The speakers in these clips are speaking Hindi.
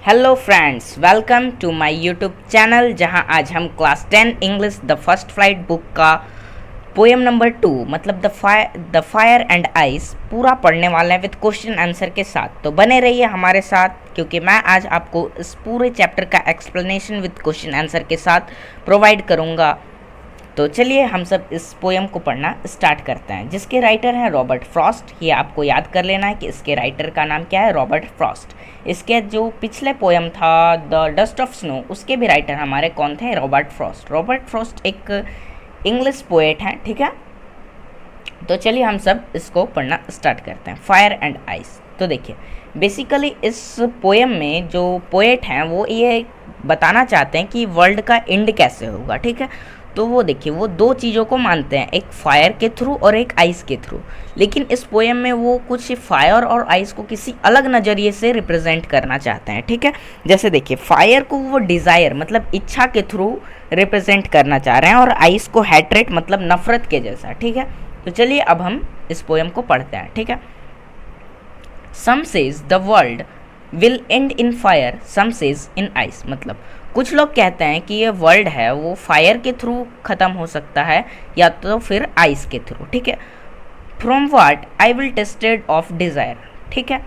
Hello friends, welcome to my YouTube channel जहां आज हम class 10 English the first flight book का पोएम नंबर 2 मतलब द फायर एंड आइस पूरा पढ़ने वाले हैं विद क्वेश्चन आंसर के साथ। तो बने रहिए हमारे साथ क्योंकि मैं आज आपको इस पूरे चैप्टर का एक्सप्लेनेशन विद क्वेश्चन आंसर के साथ प्रोवाइड करूंगा। तो चलिए हम सब इस पोएम को पढ़ना स्टार्ट करते हैं, जिसके राइटर हैं रॉबर्ट फ्रॉस्ट। ये आपको याद कर लेना है कि इसके राइटर का नाम क्या है, रॉबर्ट फ्रॉस्ट। इसके जो पिछले पोएम था द डस्ट ऑफ स्नो, उसके भी राइटर हमारे कौन थे, रॉबर्ट फ्रॉस्ट। रॉबर्ट फ्रॉस्ट एक इंग्लिश पोएट हैं, ठीक है। तो चलिए हम सब इसको पढ़ना स्टार्ट करते हैं, फायर एंड आइस। तो देखिए बेसिकली इस पोएम में जो पोएट हैं वो ये बताना चाहते हैं कि वर्ल्ड का एंड कैसे होगा, ठीक है। तो वो देखिए वो दो चीज़ों को मानते हैं, एक फायर के थ्रू और एक आइस के थ्रू। लेकिन इस पोएम में वो कुछ फायर और आइस को किसी अलग नज़रिए से रिप्रेजेंट करना चाहते हैं, ठीक है। जैसे देखिए फायर को वो डिज़ायर मतलब इच्छा के थ्रू रिप्रेजेंट करना चाह रहे हैं और आइस को हैट्रेट मतलब नफरत के जैसा, ठीक है। तो चलिए अब हम इस पोएम को पढ़ते हैं, ठीक है। Some says the world will end in fire, some says in ice. मतलब कुछ लोग कहते हैं कि ये वर्ल्ड है वो फायर के थ्रू ख़त्म हो सकता है या तो फिर आइस के थ्रू, ठीक है। From what I will tasted of desire, ठीक है।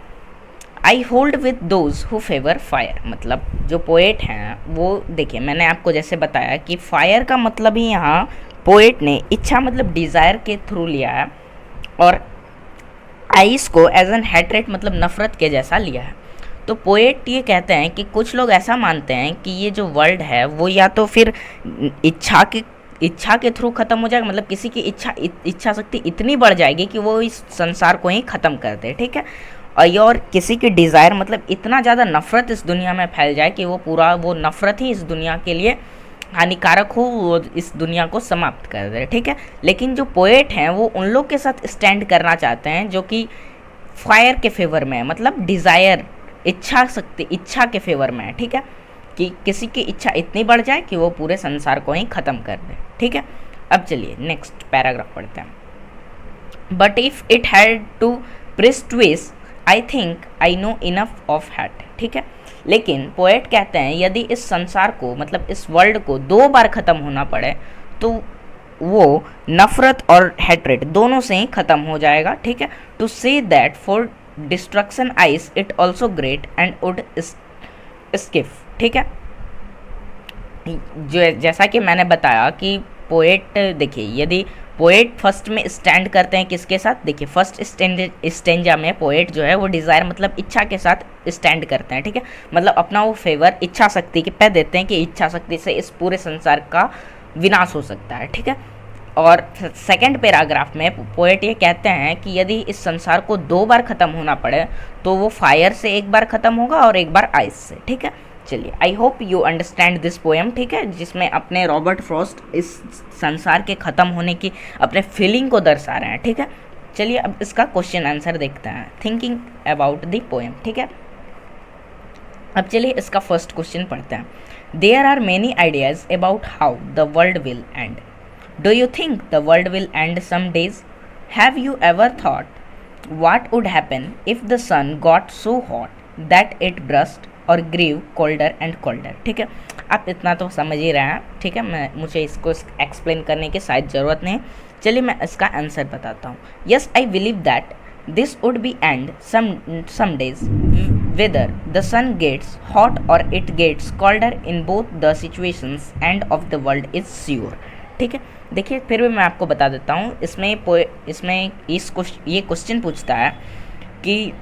I hold with those who favour fire. मतलब जो पोएट हैं वो देखिए मैंने आपको जैसे बताया कि फायर का मतलब ही यहाँ पोएट ने इच्छा मतलब डिज़ायर के थ्रू लिया है और आइस को एज एन हैट्रेट मतलब नफ़रत के जैसा लिया है। तो पोएट ये कहते हैं कि कुछ लोग ऐसा मानते हैं कि ये जो वर्ल्ड है वो या तो फिर इच्छा के थ्रू ख़त्म हो जाएगा, मतलब किसी की इच्छा शक्ति इतनी बढ़ जाएगी कि वो इस संसार को ही ख़त्म कर दे, ठीक है। और किसी की डिज़ायर मतलब इतना ज़्यादा नफ़रत इस दुनिया में फैल जाए कि वो नफ़रत ही इस दुनिया के लिए हानिकारक हो, वो इस दुनिया को समाप्त कर दे, ठीक है। लेकिन जो पोएट हैं वो उन लोग के साथ स्टैंड करना चाहते हैं जो कि फायर के फेवर में है, मतलब डिज़ायर इच्छा के फेवर में है, ठीक है। कि किसी की इच्छा इतनी बढ़ जाए कि वो पूरे संसार को ही ख़त्म कर दे, ठीक है। अब चलिए नेक्स्ट पैराग्राफ पढ़ते हैं। But if it had to perish twice I think I know enough of hate, ठीक है। लेकिन पोएट कहते हैं यदि इस संसार को मतलब इस वर्ल्ड को 2 बार ख़त्म होना पड़े तो वो नफ़रत और हैट्रेट दोनों से ही ख़त्म हो जाएगा, ठीक है। To say that for destruction ice is also great and would स्किफ, ठीक है। जो जैसा कि मैंने बताया कि पोएट देखिए यदि पोएट फर्स्ट में स्टैंड करते हैं किसके साथ, देखिए फर्स्ट स्टेंजा में पोएट जो है वो डिज़ायर मतलब इच्छा के साथ स्टैंड करते हैं, ठीक है। मतलब अपना वो फेवर इच्छा शक्ति के पे देते हैं कि इच्छा शक्ति से इस पूरे संसार का विनाश हो सकता है, ठीक है। और सेकंड पैराग्राफ में पोएट ये कहते हैं कि यदि इस संसार को 2 बार ख़त्म होना पड़े तो वो फायर से 1 बार ख़त्म होगा और 1 बार आइस से, ठीक है। चलिए I hope you understand this poem, ठीक है, जिसमें अपने रॉबर्ट फ्रॉस्ट इस संसार के ख़त्म होने की अपने फीलिंग को दर्शा रहे हैं, ठीक है। चलिए अब इसका क्वेश्चन आंसर देखते हैं, थिंकिंग अबाउट द पोएम, ठीक है। अब चलिए इसका फर्स्ट क्वेश्चन पढ़ते हैं। There are many ideas about how the world will end. Do you think the world will end some days? Have you ever thought what would happen if the sun got so hot that it burst or grew colder and colder? ठीक है, आप इतना तो समझ ही रहे हैं, ठीक है। मुझे इसको एक्सप्लेन करने की शायद ज़रूरत नहीं। चलिए मैं इसका आंसर बताता हूँ। Yes, I believe that this would be end some days whether the sun gets hot or it gets colder in both the situations end of the world is sure, ठीक है। देखिए फिर भी मैं आपको बता देता हूँ, इसमें ये क्वेश्चन पूछता है कि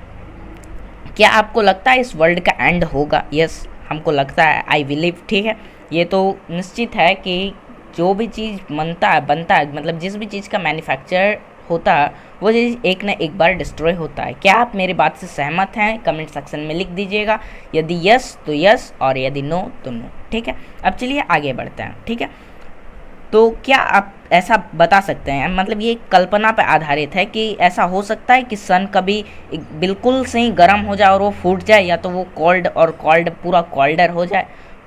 क्या आपको लगता है इस वर्ल्ड का एंड होगा। यस हमको लगता है, आई बिलीव, ठीक है। ये तो निश्चित है कि जो भी चीज़ बनता है मतलब जिस भी चीज़ का मैन्युफैक्चर होता है वो चीज़ एक ना एक बार डिस्ट्रॉय होता है। क्या आप मेरी बात से सहमत हैं? कमेंट सेक्शन में लिख दीजिएगा, यदि यस तो यस और यदि नो तो नो, ठीक है। अब चलिए आगे बढ़ते हैं, ठीक है। तो क्या आप ऐसा बता सकते हैं, मतलब ये कल्पना पर आधारित है कि ऐसा हो सकता है कि सन कभी बिल्कुल से ही गर्म हो जाए और वो फूट जाए, या तो वो कोल्ड पूरा कोल्डर हो जाए,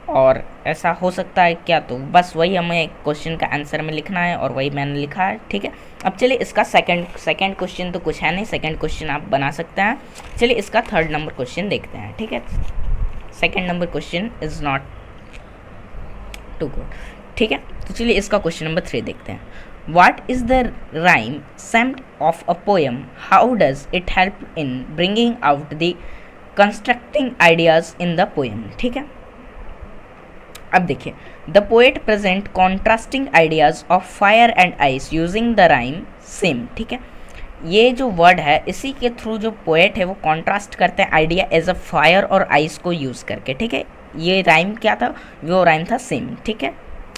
और ऐसा हो सकता है क्या? तो बस वही हमें क्वेश्चन का आंसर में लिखना है और वही मैंने लिखा है, ठीक है। अब चलिए इसका सेकंड क्वेश्चन तो कुछ है नहीं, सेकंड क्वेश्चन आप बना सकते हैं। चलिए इसका थर्ड नंबर क्वेश्चन देखते हैं, ठीक है। Second number question is not too good. ठीक है, तो चलिए इसका क्वेश्चन नंबर 3 देखते हैं। What is the rhyme semt of a poem? How does it help in bringing out the constructing ideas in the poem? ठीक है, अब देखिए, the poet present contrasting ideas of fire and ice using the rhyme same. ठीक है, ये जो वर्ड है इसी के थ्रू जो पोएट है वो कॉन्ट्रास्ट करते हैं आइडिया एज अ फायर और आइस को यूज़ करके। ठीक है, ये राइम क्या था, वो राइम था सेम। ठीक है,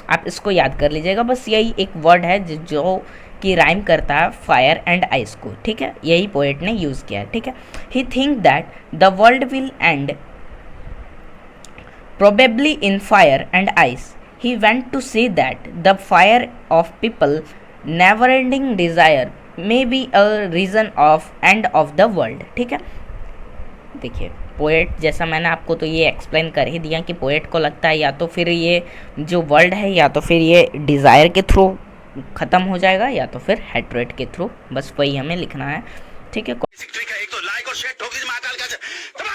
आप इसको याद कर लीजिएगा, बस यही एक वर्ड है जो कि राइम करता है फायर एंड आइस को। ठीक है, यही पोएट ने यूज़ किया है। ठीक है, he think that the world will end probably in fire and ice. He went to say that the fire of people never ending desire may be a reason of end of the world. ठीक है, देखिए पोएट, जैसा मैंने आपको तो ये एक्सप्लेन कर ही दिया कि पोएट को लगता है या तो फिर ये जो वर्ल्ड है या तो फिर ये डिज़ायर के थ्रू ख़त्म हो जाएगा या तो फिर हेट्रेट के थ्रू, बस वही हमें लिखना है। ठीक है, एक तो लाइक और शेयर ठोक दीजिए महाकाल का